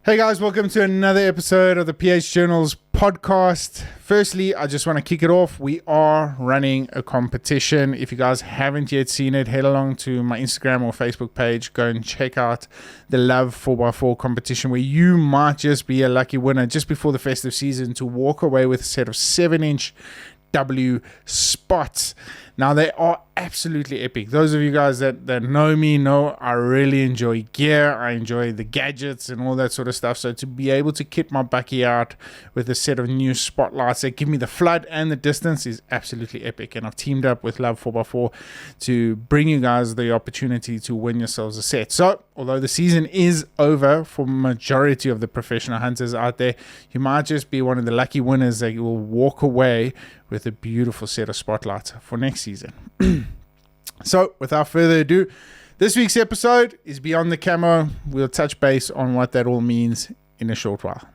Hey guys, welcome to another episode of the PH Journals podcast. Firstly, I just want to kick it off. We are running a competition. If you guys haven't yet seen it, head along to my Instagram or Facebook page. Go and check out the Love 4x4 competition where you might just be a lucky winner just before the festive season to walk away with a set of 7-inch W spots. Now, they are absolutely epic. Those of you guys that know me know I really enjoy gear. I enjoy the gadgets and all that sort of stuff. So to be able to kit my bucky out with a set of new spotlights that give me the flood and the distance is absolutely epic. And I've teamed up with Love 4x4 to bring you guys the opportunity to win yourselves a set. So although the season is over for majority of the professional hunters out there, you might just be one of the lucky winners that will walk away with a beautiful set of spotlights for next season. So without further ado, this week's episode is Beyond the Camo. We'll touch base on what that all means in a short while.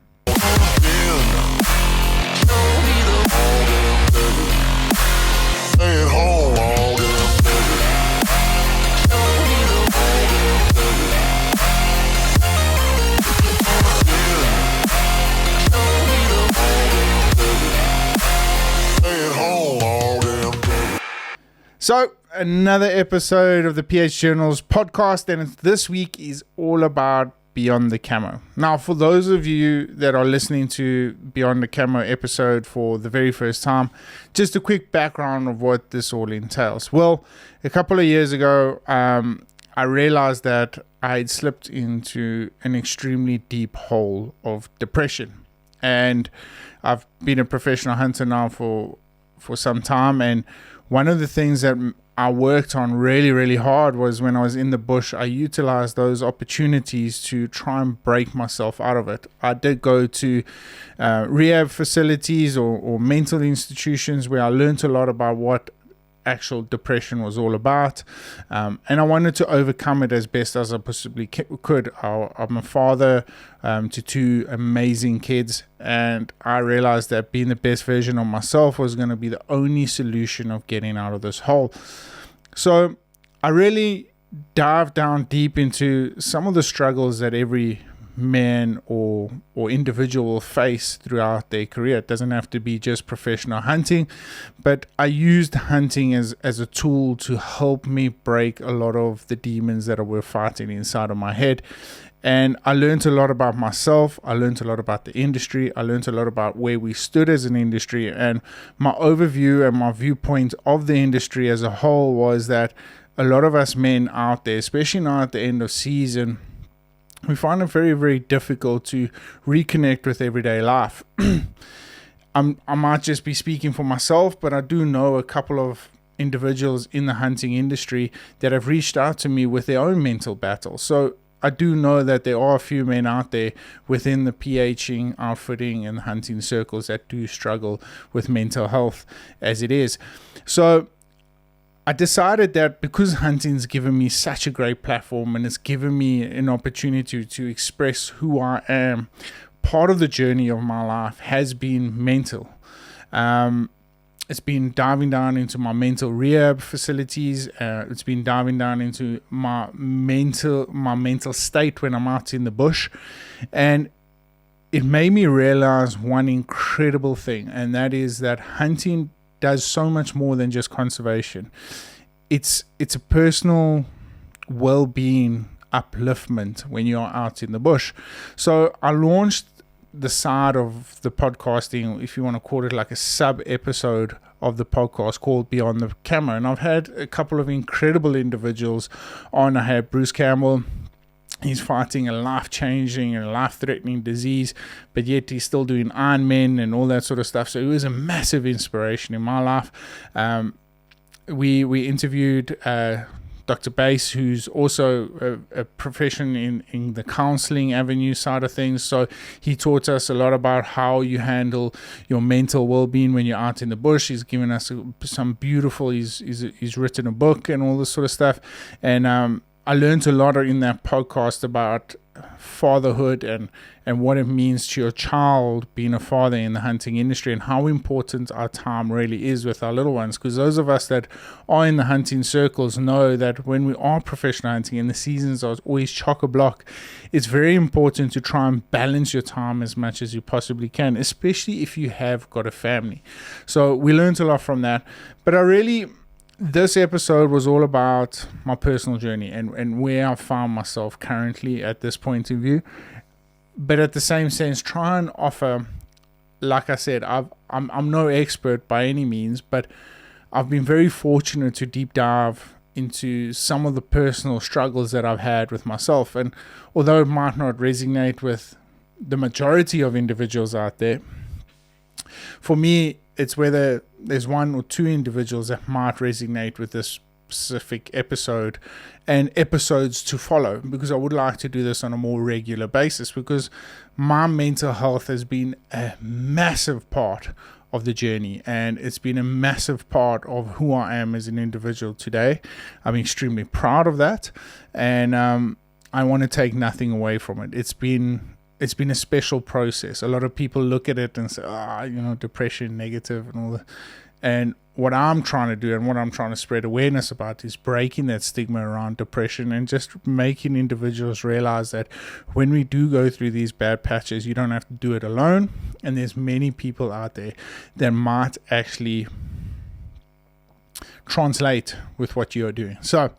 So, another episode of the PH Journals podcast, and this week is all about Beyond the Camo. Now, for those of you that are listening to Beyond the Camo episode for the very first time, just a quick background of what this all entails. Well, a couple of years ago, I realized that I had slipped into an extremely deep hole of depression. And I've been a professional hunter now for some time, and one of the things that I worked on really hard was when I was in the bush, I utilized those opportunities to try and break myself out of it. I did go to rehab facilities or mental institutions where I learned a lot about what actual depression was all about, and I wanted to overcome it as best as I possibly could. I'm a father to two amazing kids, and I realized that being the best version of myself was going to be the only solution of getting out of this hole. So I really dived down deep into some of the struggles that every man or individual will face throughout their career. It doesn't have to be just professional hunting, but I used hunting as a tool to help me break a lot of the demons that I were fighting inside of my head. And I learned a lot about myself. I learned a lot about the industry. I learned a lot about where we stood as an industry. And my overview and my viewpoint of the industry as a whole was that a lot of us men out there, especially now at the end of season, we find it very difficult to reconnect with everyday life. I might just be speaking for myself, but I do know a couple of individuals in the hunting industry that have reached out to me with their own mental battles. So I do know that there are a few men out there within the PHing, outfitting, and hunting circles that do struggle with mental health as it is. So I decided that because hunting's given me such a great platform and it's given me an opportunity to express who I am, part of the journey of my life has been mental. It's been diving down into my mental rehab facilities. It's been diving down into my mental state when I'm out in the bush. And it made me realize one incredible thing, and that is that hunting does so much more than just conservation. It's a personal well-being upliftment when you're out in the bush. So I launched the side of the podcasting, if you want to call it like a sub episode of the podcast called Beyond the Camo, and I've had a couple of incredible individuals on. I had Bruce Campbell. He's fighting a life-changing and life-threatening disease, but yet he's still doing Ironman and all that sort of stuff. So he was a massive inspiration in my life. We interviewed Dr. Bass, who's also a profession in the counseling avenue side of things. So he taught us a lot about how you handle your mental well-being when you're out in the bush. He's given us some beautiful, he's written a book and all this sort of stuff. And I learned a lot in that podcast about fatherhood and what it means to your child being a father in the hunting industry, and how important our time really is with our little ones. Because those of us that are in the hunting circles know that when we are professional hunting and the seasons are always chock-a-block, it's very important to try and balance your time as much as you possibly can, especially if you have got a family. So we learned a lot from that. But this episode was all about my personal journey and where I found myself currently at this point of view. But at the same sense, try and offer, like I said, I'm no expert by any means, but I've been very fortunate to deep dive into some of the personal struggles that I've had with myself. And although it might not resonate with the majority of individuals out there, for me, it's whether there's one or two individuals that might resonate with this specific episode and episodes to follow, because I would like to do this on a more regular basis, because my mental health has been a massive part of the journey, and it's been a massive part of who I am as an individual today. I'm extremely proud of that, and I want to take nothing away from it. It's been a special process. A lot of people look at it and say, depression, negative, and all that. And what I'm trying to do and what I'm trying to spread awareness about is breaking that stigma around depression and just making individuals realize that when we do go through these bad patches, you don't have to do it alone. And there's many people out there that might actually translate with what you're doing. So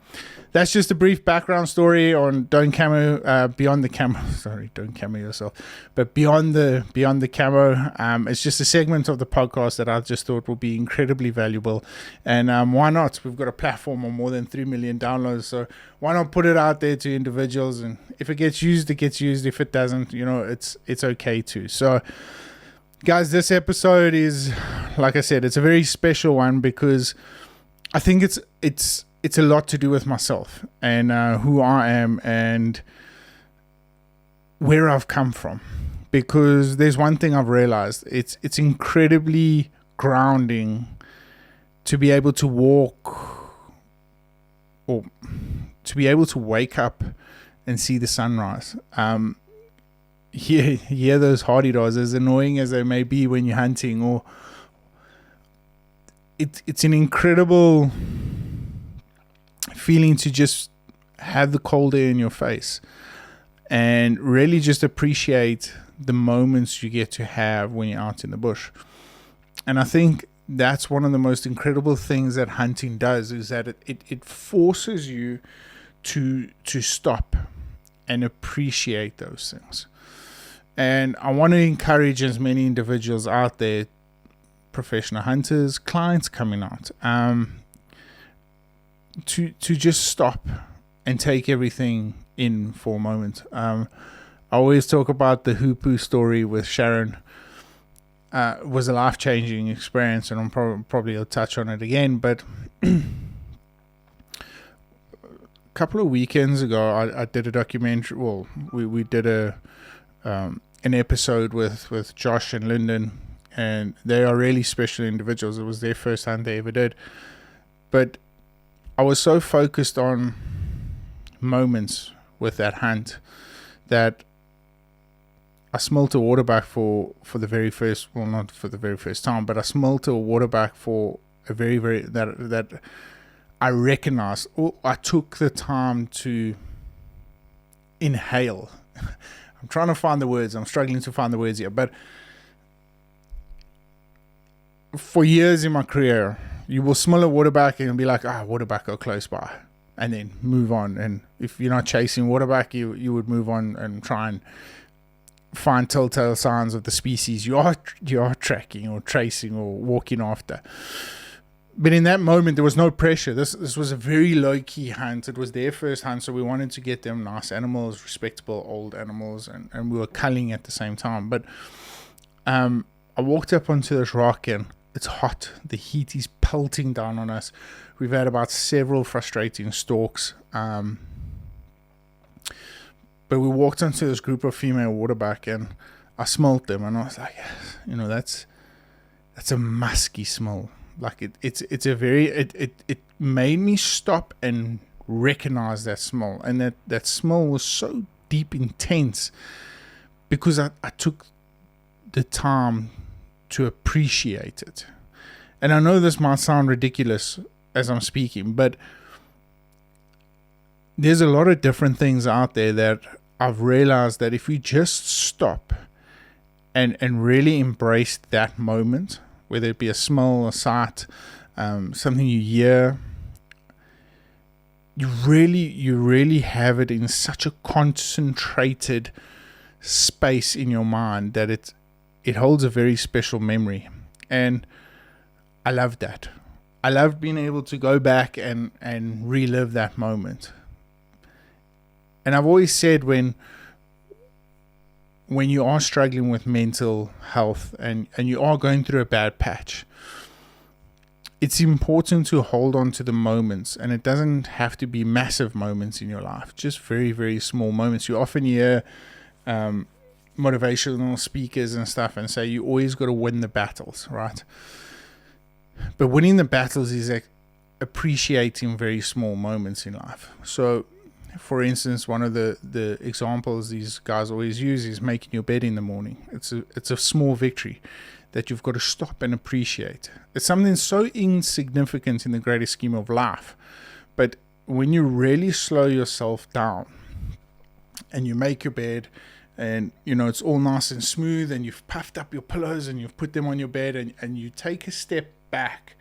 that's just a brief background story on Beyond the Camo. Sorry, don't camo yourself. But Beyond the Camo. It's just a segment of the podcast that I just thought would be incredibly valuable. And why not? We've got a platform of more than 3 million downloads. So why not put it out there to individuals? And if it gets used, it gets used. If it doesn't, it's okay too. So guys, this episode is, like I said, it's a very special one because I think it's a lot to do with myself and who I am and where I've come from. Because there's one thing I've realized, it's incredibly grounding to be able to walk or to be able to wake up and see the sunrise. Hear those hardy dogs, as annoying as they may be when you're hunting, or it's an incredible feeling to just have the cold air in your face and really just appreciate the moments you get to have when you're out in the bush. And I think that's one of the most incredible things that hunting does, is that it forces you to stop and appreciate those things. And I want to encourage as many individuals out there, professional hunters, clients coming out, to just stop and take everything in for a moment. I always talk about the Hoopoe story with Sharon. It was a life-changing experience, and I'm probably will touch on it again. But a couple of weekends ago, I did a documentary. Well, we did an episode with Josh and Lyndon, and they are really special individuals. It was their first hunt they ever did. But I was so focused on moments with that hunt that I smelt a waterback for the very first, well, not for the very first time, but I smelt a waterback for a very, very, that I recognized. I took the time to inhale. I'm trying to find the words. I'm struggling to find the words here. But for years in my career, you will smell a waterback and be like, waterback are close by, and then move on. And if you're not chasing waterback, you would move on and try and find telltale signs of the species you are tracking or tracing or walking after. But in that moment, there was no pressure. This was a very low-key hunt. It was their first hunt, so we wanted to get them nice animals, respectable old animals, and we were culling at the same time. But I walked up onto this rock, and it's hot. The heat is pelting down on us. We've had about several frustrating stalks. But we walked onto this group of female waterback, and I smelled them, and I was like, that's a musky smell. Like it made me stop and recognize that smell, and that smell was so deep, intense, because I took the time to appreciate it. And I know this might sound ridiculous as I'm speaking, but there's a lot of different things out there that I've realized that if we just stop and really embrace that moment, whether it be a smell, a sight, something you hear, you really have it in such a concentrated space in your mind that it holds a very special memory. And I love that. I love being able to go back and relive that moment. And I've always said when you are struggling with mental health and you are going through a bad patch, it's important to hold on to the moments, and it doesn't have to be massive moments in your life, just very, very small moments. You often hear motivational speakers and stuff and say you always got to win the battles, right? But winning the battles is appreciating very small moments in life. So, for instance, one of the examples these guys always use is making your bed in the morning. It's a small victory that you've got to stop and appreciate. It's something so insignificant in the greater scheme of life. But when you really slow yourself down and you make your bed and, it's all nice and smooth and you've puffed up your pillows and you've put them on your bed and you take a step back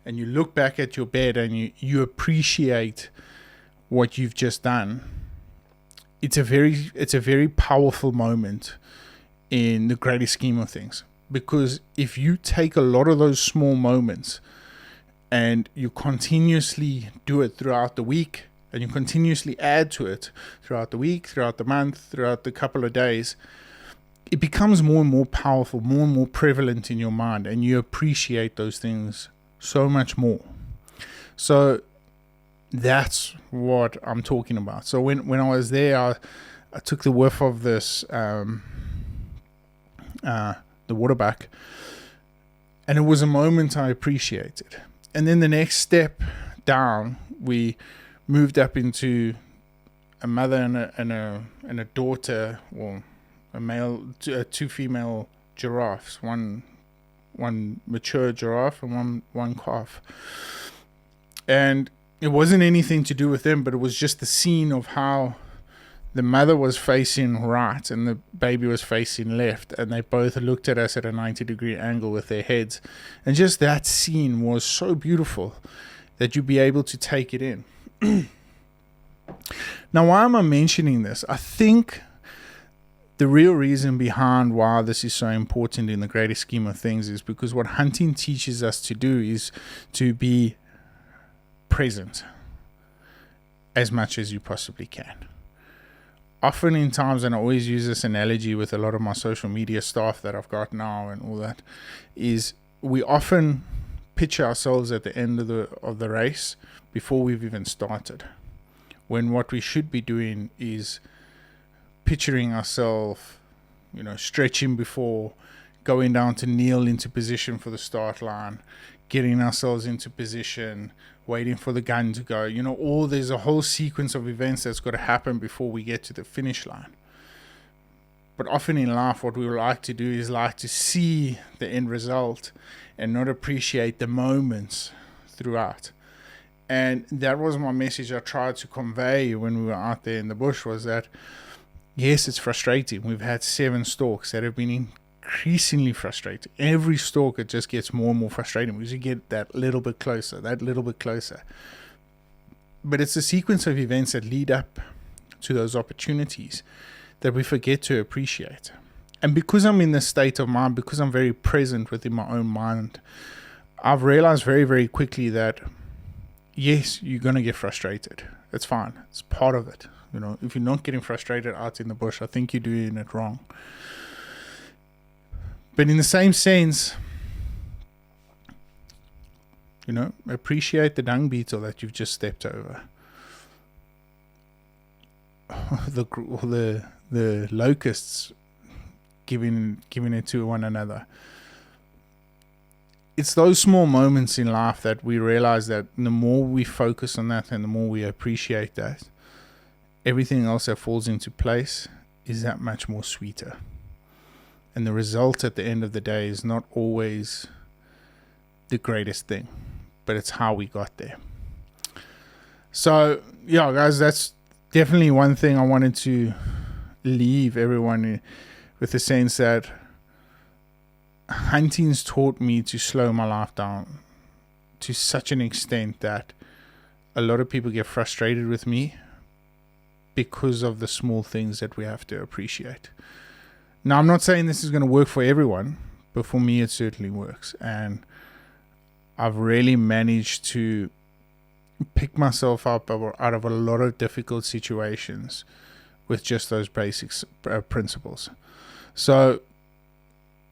and you look back at your bed and you appreciate what you've just done, it's a very powerful moment in the greater scheme of things. Because if you take a lot of those small moments and you continuously do it throughout the week, and you continuously add to it throughout the week, throughout the month, throughout the couple of days, it becomes more and more powerful, more and more prevalent in your mind, and you appreciate those things so much more. So that's what I'm talking about. So when I was there, I took the whiff of this the water back, and it was a moment I appreciated. And then the next step down, we moved up into a mother and a daughter, or two female giraffes, one mature giraffe and one calf. And it wasn't anything to do with them, but it was just the scene of how the mother was facing right and the baby was facing left, and they both looked at us at a 90-degree angle with their heads. And just that scene was so beautiful that you'd be able to take it in. Now, why am I mentioning this? I think the real reason behind why this is so important in the greater scheme of things is because what hunting teaches us to do is to be present as much as you possibly can. Often in times, and I always use this analogy with a lot of my social media staff that I've got now and all that, is we often picture ourselves at the end of the race before we've even started, when what we should be doing is picturing ourselves, stretching before, going down to kneel into position for the start line, getting ourselves into position, waiting for the gun to go. There's a whole sequence of events that's got to happen before we get to the finish line. But often in life, what we like to do is like to see the end result and not appreciate the moments throughout. And that was my message I tried to convey when we were out there in the bush, was that, yes, it's frustrating. We've had 7 stalks that have been increasingly frustrating. Every stalk, it just gets more and more frustrating because you get that little bit closer. But it's a sequence of events that lead up to those opportunities that we forget to appreciate. And because I'm in this state of mind, because I'm very present within my own mind, I've realized very, very quickly that, yes, you're going to get frustrated. It's fine. It's part of it. If you're not getting frustrated out in the bush, I think you're doing it wrong. But in the same sense, appreciate the dung beetle that you've just stepped over. The locusts giving it to one another. It's those small moments in life that we realize that the more we focus on that and the more we appreciate that, everything else that falls into place is that much more sweeter. And the result at the end of the day is not always the greatest thing, but it's how we got there. So, yeah, guys, that's definitely one thing I wanted to leave everyone with, the sense that hunting's taught me to slow my life down to such an extent that a lot of people get frustrated with me because of the small things that we have to appreciate. Now, I'm not saying this is going to work for everyone, but for me, it certainly works. And I've really managed to pick myself up out of a lot of difficult situations with just those basic principles. So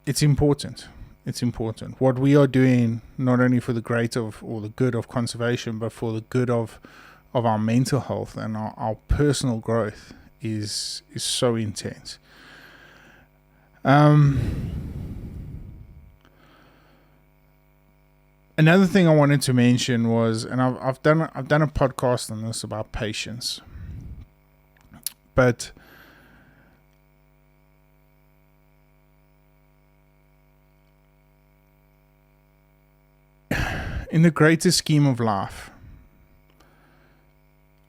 it's important. It's important. What we are doing, not only for the the good of conservation, but for the good of our mental health and our personal growth is so intense. Another thing I wanted to mention was, and I've done a podcast on this about patience, but in the greater scheme of life,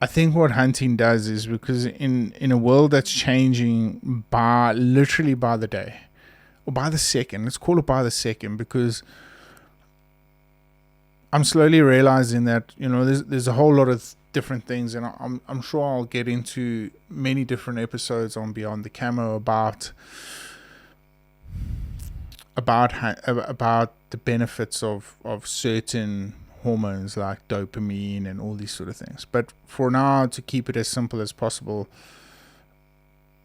I think what hunting does is, because in a world that's changing literally by the day or by the second, let's call it by the second, because I'm slowly realizing that, there's a whole lot of different things, and I'm sure I'll get into many different episodes on Beyond the Camo about the benefits of certain hormones like dopamine and all these sort of things. But for now, to keep it as simple as possible,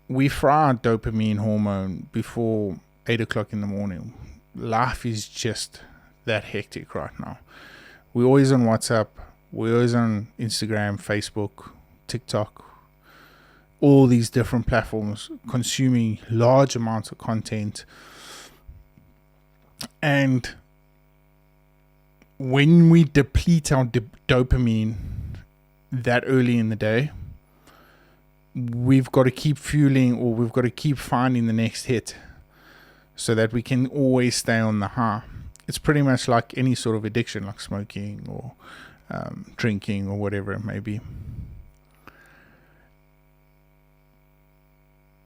we fry our dopamine hormone before 8 o'clock in the morning. Life is just that hectic right now. We're always on WhatsApp, we're always on Instagram, Facebook, TikTok, all these different platforms, consuming large amounts of content. And when we deplete our dopamine that early in the day, we've got to keep fueling, or we've got to keep finding the next hit so that we can always stay on the high. It's pretty much like any sort of addiction, like smoking or drinking or whatever it may be.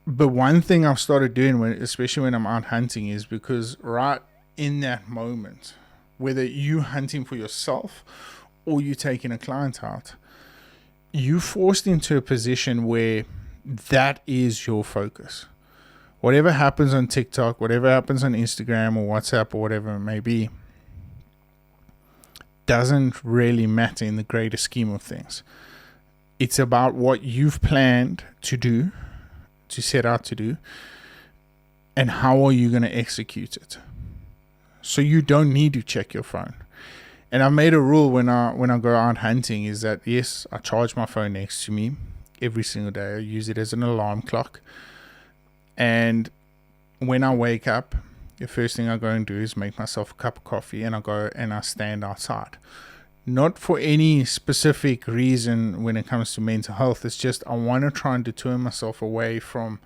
But one thing I've started doing, especially when I'm out hunting, is because right in that moment, whether you hunting for yourself or you taking a client out, you forced into a position where that is your focus. Whatever happens on TikTok, whatever happens on Instagram or WhatsApp or whatever it may be, doesn't really matter in the greater scheme of things. It's about what you've planned to do, to set out to do, and how are you going to execute it. So you don't need to check your phone. And I've made a rule when I go out hunting is that, yes, I charge my phone next to me every single day. I use it as an alarm clock. And when I wake up, the first thing I go and do is make myself a cup of coffee, and I go and I stand outside. Not for any specific reason when it comes to mental health. It's just I want to try and deter myself away from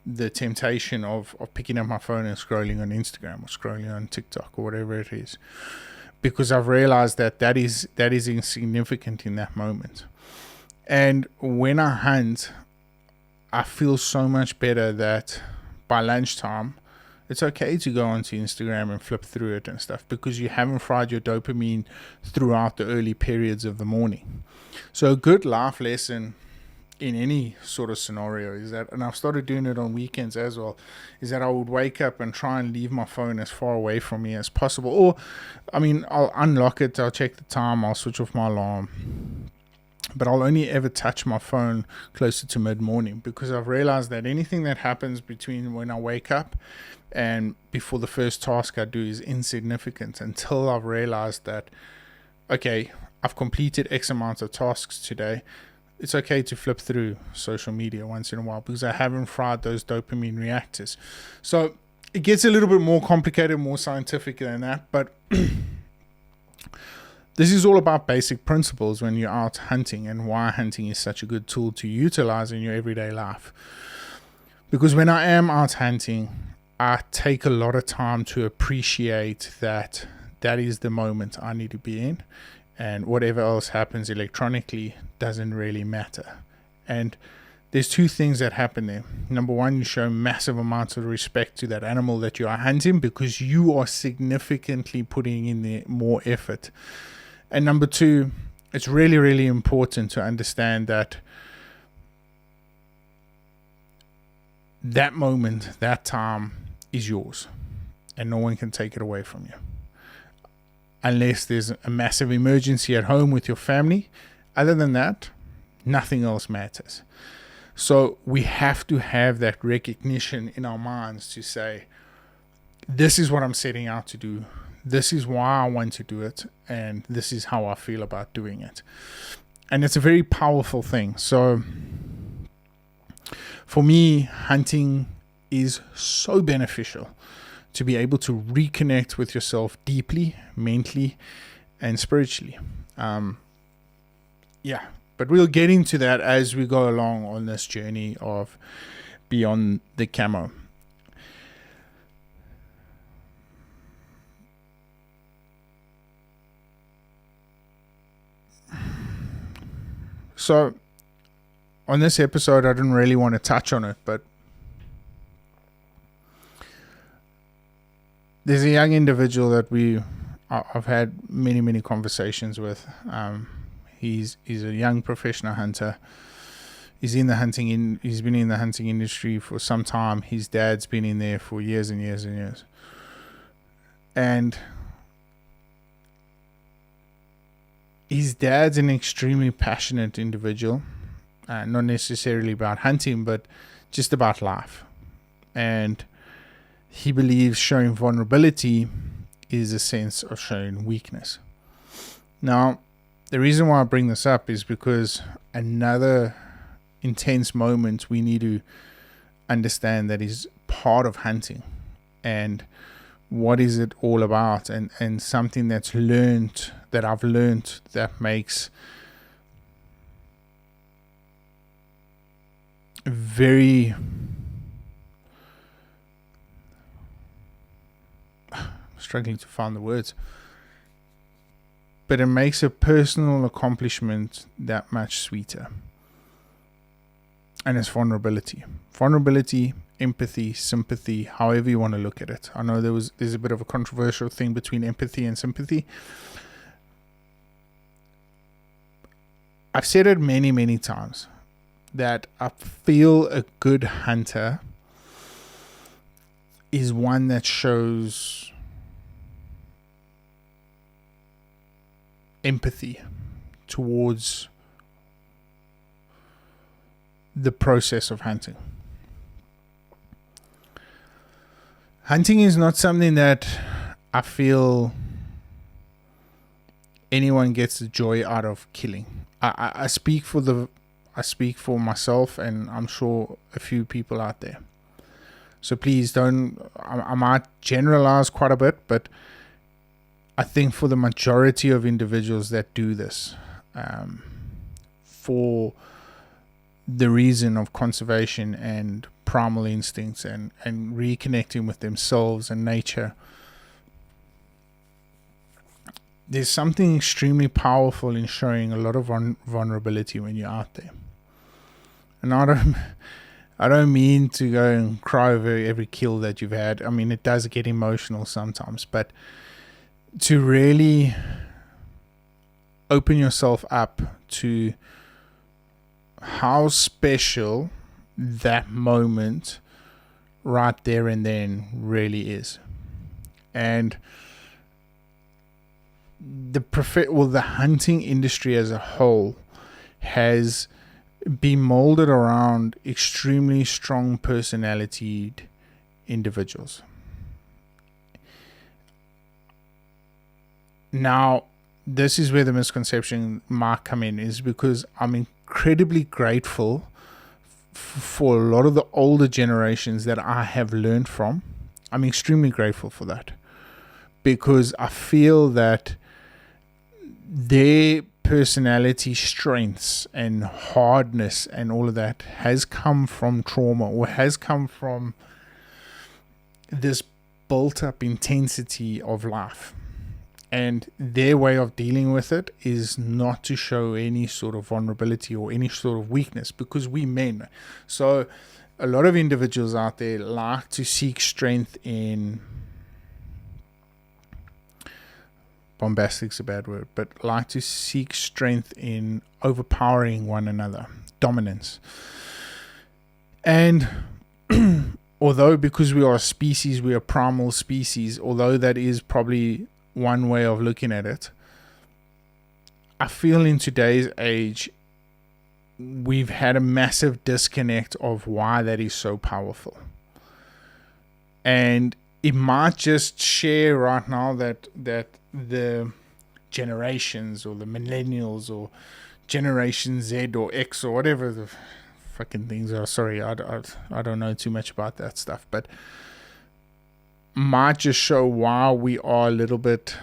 the temptation of picking up my phone and scrolling on Instagram or scrolling on TikTok or whatever it is. Because I've realized that is insignificant in that moment. And when I hunt, I feel so much better that by lunchtime, it's okay to go onto Instagram and flip through it and stuff, because you haven't fried your dopamine throughout the early periods of the morning. So a good life lesson in any sort of scenario is that, and I've started doing it on weekends as well, is that I would wake up and try and leave my phone as far away from me as possible. Or, I'll unlock it, I'll check the time, I'll switch off my alarm. But I'll only ever touch my phone closer to mid-morning, because I've realized that anything that happens between when I wake up and before the first task I do is insignificant until I've realized that, okay, I've completed X amount of tasks today. It's okay to flip through social media once in a while because I haven't fried those dopamine reactors. So it gets a little bit more complicated, more scientific than that, but This is all about basic principles when you're out hunting, and why hunting is such a good tool to utilize in your everyday life. Because when I am out hunting, I take a lot of time to appreciate that is the moment I need to be in, and whatever else happens electronically doesn't really matter. And there's two things that happen there. Number one, you show massive amounts of respect to that animal that you are hunting, because you are significantly putting in the more effort. And number two, it's really, really important to understand that that moment, that time is yours, and no one can take it away from you. Unless there's a massive emergency at home with your family. Other than that, nothing else matters. So we have to have that recognition in our minds to say, this is what I'm setting out to do. This is why I want to do it. And this is how I feel about doing it. And it's a very powerful thing. So for me, hunting is so beneficial to be able to reconnect with yourself deeply, mentally, and spiritually. But we'll get into that as we go along on this journey of Beyond the Camo. So, on this episode, I didn't really want to touch on it, but there's a young individual that I've had many conversations with. He's a young professional hunter. He's been in the hunting industry for some time. His dad's been in there for years and years and years. And his dad's an extremely passionate individual, not necessarily about hunting, but just about life. And he believes showing vulnerability is a sense of showing weakness. Now, the reason why I bring this up is because another intense moment we need to understand that is part of hunting, and what is it all about, and something that I've learned that makes very struggling to find the words, but it makes a personal accomplishment that much sweeter. And it's vulnerability. Vulnerability, empathy, sympathy, however you want to look at it. I know there's a bit of a controversial thing between empathy and sympathy. I've said it many times that I feel a good hunter is one that shows empathy towards the process of hunting. Hunting is not something that I feel anyone gets the joy out of killing. I speak for myself, and I'm sure a few people out there. So please don't, I might generalize quite a bit, but I think for the majority of individuals that do this, for the reason of conservation and primal instincts and reconnecting with themselves and nature, there's something extremely powerful in showing a lot of vulnerability when you're out there. And I don't mean to go and cry over every kill that you've had. I mean, it does get emotional sometimes, but to really open yourself up to how special that moment right there and then really is. And the hunting industry as a whole has been molded around extremely strong personalitied individuals. Now, this is where the misconception might come in, is because I'm incredibly grateful for a lot of the older generations that I have learned from. I'm extremely grateful for that, because I feel that their personality strengths and hardness and all of that has come from trauma, or has come from this built up intensity of life. And their way of dealing with it is not to show any sort of vulnerability or any sort of weakness, because we men. So a lot of individuals out there like to seek strength in, bombastic's a bad word, but like to seek strength in overpowering one another, dominance. And although, because we are a species, we are a primal species, although that is probably one way of looking at it, I feel in today's age we've had a massive disconnect of why that is so powerful. And it might just share right now that the generations, or the millennials, or Generation Z or X, or whatever the fucking things are, sorry, I don't know too much about that stuff, but might just show why we are a little bit,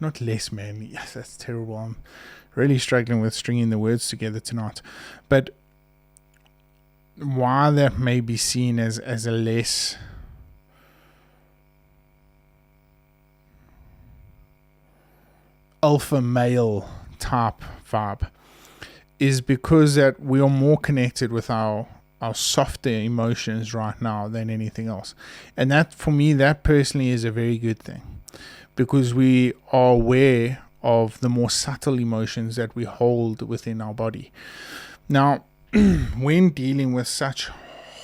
not less manly. Yes, that's terrible. I'm really struggling with stringing the words together tonight. But why that may be seen as a less alpha male type vibe is because that we are more connected with our softer emotions right now than anything else. And that, for me, that personally is a very good thing, because we are aware of the more subtle emotions that we hold within our body. Now, when dealing with such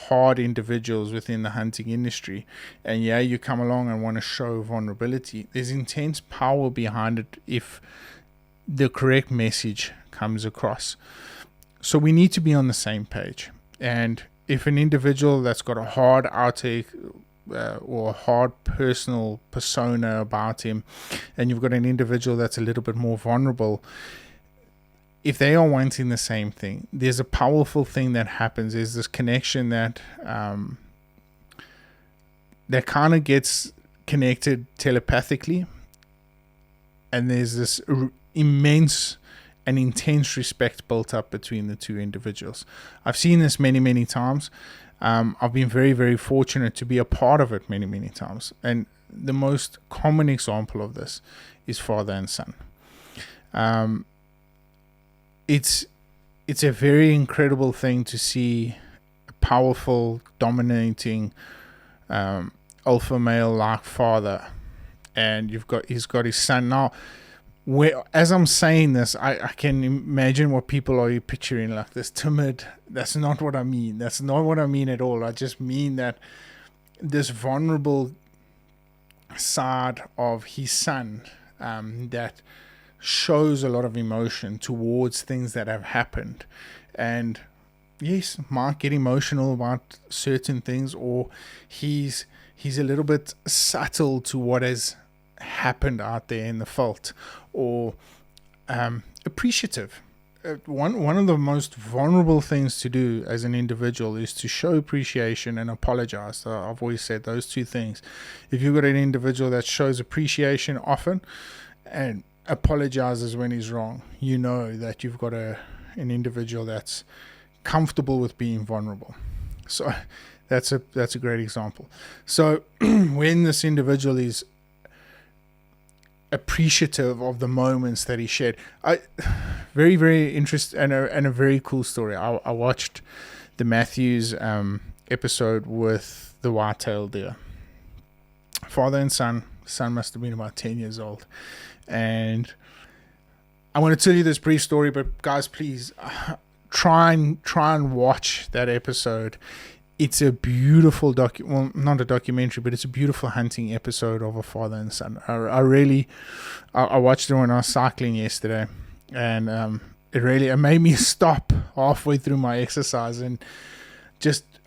hard individuals within the hunting industry, and you come along and want to show vulnerability, there's intense power behind it if the correct message comes across. So we need to be on the same page. And if an individual that's got a hard outtake or a hard personal persona about him, and you've got an individual that's a little bit more vulnerable, if they are wanting the same thing, there's a powerful thing that happens. There's this connection that that kind of gets connected telepathically, and there's this immense and intense respect built up between the two individuals. I've seen this many, many times. I've been very, very fortunate to be a part of it many, many times. And the most common example of this is father and son. It's a very incredible thing to see a powerful, dominating alpha male like father, and he's got his son. Now, as I'm saying this, I can imagine what people are picturing, like this timid. That's not what I mean. That's not what I mean at all. I just mean that this vulnerable side of his son that shows a lot of emotion towards things that have happened, and yes, might get emotional about certain things, or he's a little bit subtle to what has happened out there in the fault, or appreciative. One of the most vulnerable things to do as an individual is to show appreciation and apologize. So I've always said those two things. If you've got an individual that shows appreciation often and apologizes when he's wrong, you know that you've got an individual that's comfortable with being vulnerable. So that's a great example. So when this individual is appreciative of the moments that he shared, very, very interesting and a very cool story. I watched the Matthews episode with the white-tailed deer, father and son. Son must have been about 10 years old. And I want to tell you this brief story, but guys, please try and watch that episode. It's a beautiful not a documentary, but it's a beautiful hunting episode of a father and son. I watched it when I was cycling yesterday, and it made me stop halfway through my exercise, and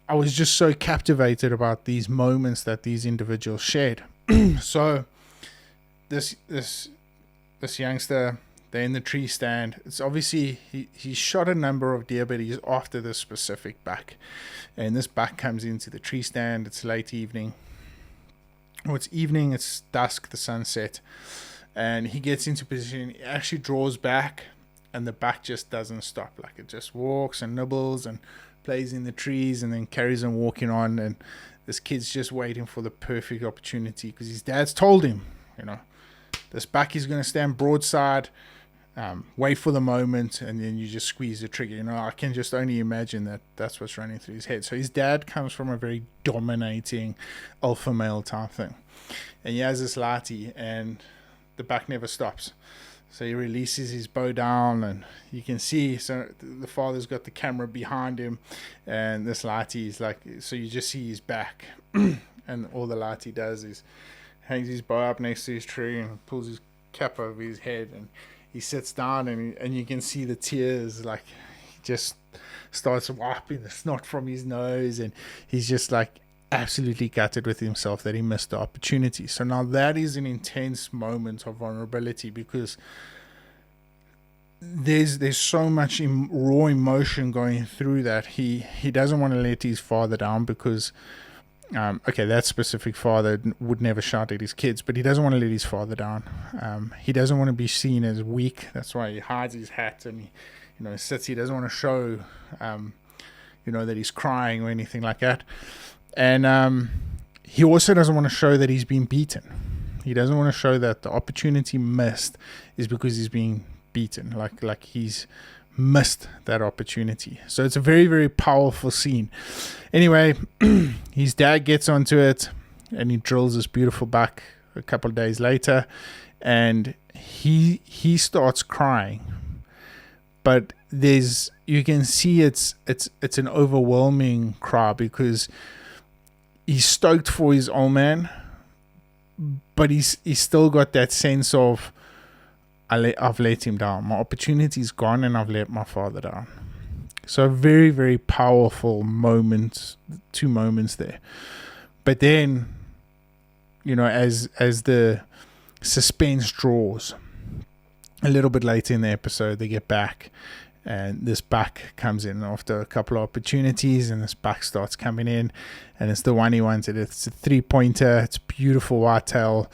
I was just so captivated about these moments that these individuals shared. So this youngster, they're in the tree stand. It's obviously he shot a number of deer, but he's after this specific buck. And this buck comes into the tree stand. It's late evening. It's evening, it's dusk, the sunset. and he gets into position. He actually draws back, and the back just doesn't stop. Like, it just walks and nibbles and plays in the trees, and then carries on walking on. And this kid's just waiting for the perfect opportunity, because his dad's told him, this back is going to stand broadside. Wait for the moment, and then you just squeeze the trigger. I can just only imagine that that's what's running through his head. So his dad comes from a very dominating alpha male type thing, and he has this latte, and the back never stops. So he releases his bow down, and you can see, so the father's got the camera behind him, and this latte is like, so you just see his back, and all the latte does is hangs his bow up next to his tree and pulls his cap over his head, and he sits down, and you can see the tears, like, he just starts wiping the snot from his nose, and he's just like absolutely gutted with himself that he missed the opportunity. So now that is an intense moment of vulnerability, because there's so much raw emotion going through that. He doesn't want to let his father down, because that specific father would never shout at his kids, but he doesn't want to let his father down. He doesn't want to be seen as weak. That's why he hides his hat, and he sits. He doesn't want to show that he's crying or anything like that. And he also doesn't want to show that he's been beaten. He doesn't want to show that the opportunity missed is because he's being beaten, like he's missed that opportunity. So it's a very, very powerful scene. Anyway, his dad gets onto it, and he drills this beautiful buck a couple of days later, and he starts crying. But you can see it's an overwhelming cry, because he's stoked for his old man, but he's still got that sense of, I've let him down. My opportunity's gone, and I've let my father down. So a very, very powerful moment, 2 moments there. But then, as the suspense draws, a little bit later in the episode, they get back, and this back comes in after a couple of opportunities, and this back starts coming in, and it's the one he wanted. It's a 3-pointer. It's beautiful whitetail.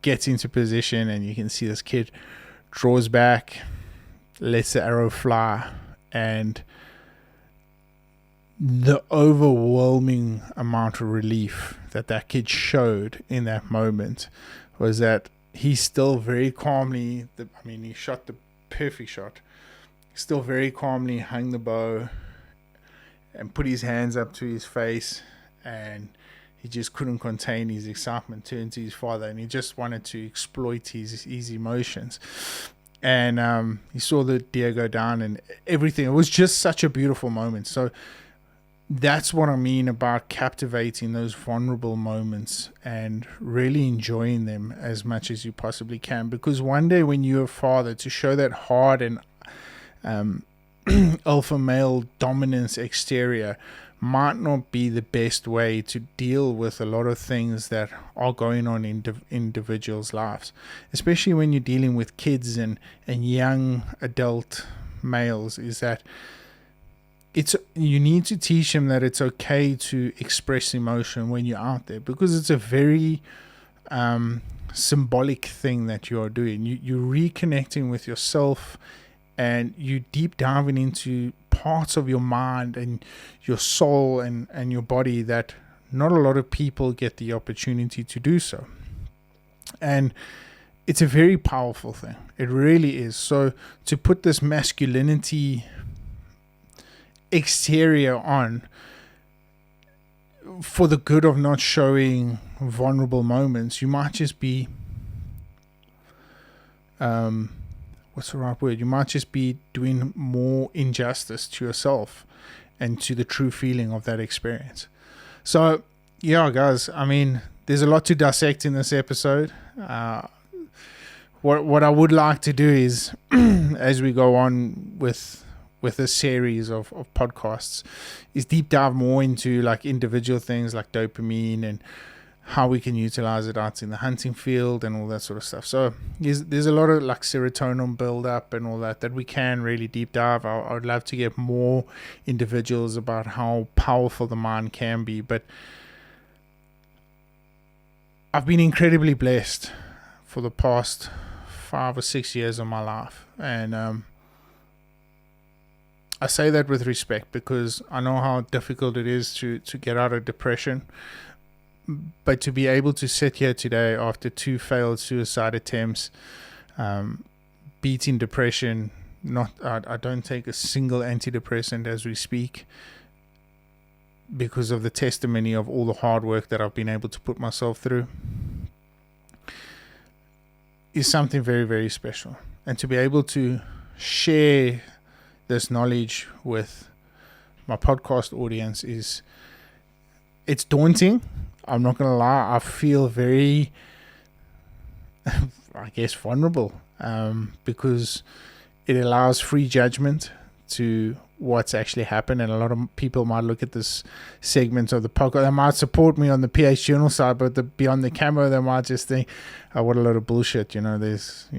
Gets into position, and you can see this kid draws back, lets the arrow fly, and the overwhelming amount of relief that kid showed in that moment was that he still very calmly, he shot the perfect shot, still very calmly hung the bow and put his hands up to his face, and he just couldn't contain his excitement, turned to his father, and he just wanted to exploit his emotions. And he saw the deer go down and everything. It was just such a beautiful moment. So that's what I mean about captivating those vulnerable moments and really enjoying them as much as you possibly can. Because one day when you're a father, to show that hard and alpha male dominance exterior might not be the best way to deal with a lot of things that are going on in individuals' lives, especially when you're dealing with kids and young adult males. Is that you need to teach them that it's okay to express emotion when you're out there, because it's a very symbolic thing that you're doing. You're reconnecting with yourself, and you deep diving into parts of your mind and your soul and your body that not a lot of people get the opportunity to do so. And it's a very powerful thing. It really is. So to put this masculinity exterior on for the good of not showing vulnerable moments, you might just be what's the right word? You might just be doing more injustice to yourself and to the true feeling of that experience. So, yeah, guys, there's a lot to dissect in this episode. What I would like to do is, as we go on with this series of podcasts, is deep dive more into like individual things like dopamine and how we can utilize it out in the hunting field and all that sort of stuff. So there's a lot of like serotonin build up and all that we can really deep dive. I would love to get more individuals about how powerful the mind can be, but I've been incredibly blessed for the past 5 or 6 years of my life. And I say that with respect because I know how difficult it is to get out of depression. But to be able to sit here today after 2 failed suicide attempts, beating depression, I don't take a single antidepressant as we speak because of the testimony of all the hard work that I've been able to put myself through, is something very, very special. And to be able to share this knowledge with my podcast audience it's daunting. I'm not going to lie. I feel very, I guess, vulnerable because it allows free judgment to what's actually happened. And a lot of people might look at this segment of the podcast. They might support me on the PH Journal side, but the Beyond the Camo, they might just think, oh, what a lot of bullshit. There's,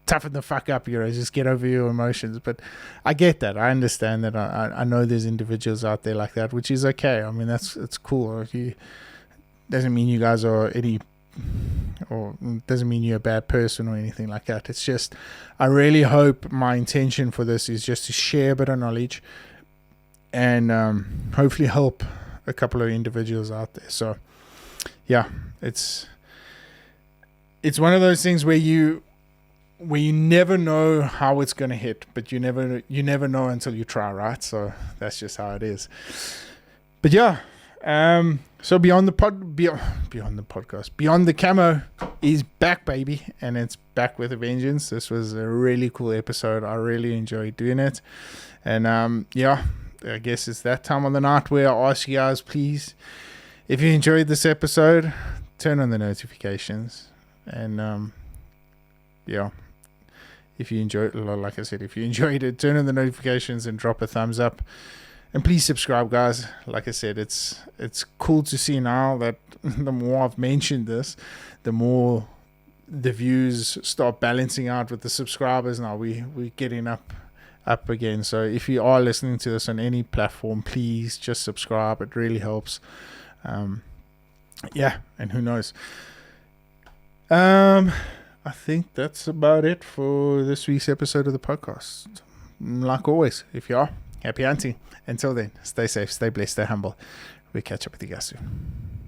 toughen the fuck up, just get over your emotions. But I get that. I understand that. I know there's individuals out there like that, which is okay. I mean, it's cool. Doesn't mean you guys are or doesn't mean you're a bad person or anything like that. It's just, I really hope my intention for this is just to share a bit of knowledge and hopefully help a couple of individuals out there. So yeah, it's one of those things where you never know how it's going to hit, but you never know until you try, right? So that's just how it is. But yeah, so Beyond the podcast, Beyond the Camo is back, baby, and it's back with a vengeance. This was a really cool episode. I really enjoyed doing it. And yeah, I guess it's that time of the night where I ask you guys, please, if you enjoyed this episode, turn on the notifications. And yeah, if you enjoyed, like I said, if you enjoyed it, turn on the notifications and drop a thumbs up. And please subscribe, guys. Like I said, it's cool to see now that the more I've mentioned this, the more the views start balancing out with the subscribers. Now we're getting up again. So if you are listening to this on any platform, please just subscribe. It really helps. Yeah, and who knows? I think that's about it for this week's episode of the podcast. Like always, if you are, happy hunting. Until then, stay safe, stay blessed, stay humble. We'll catch up with you guys soon.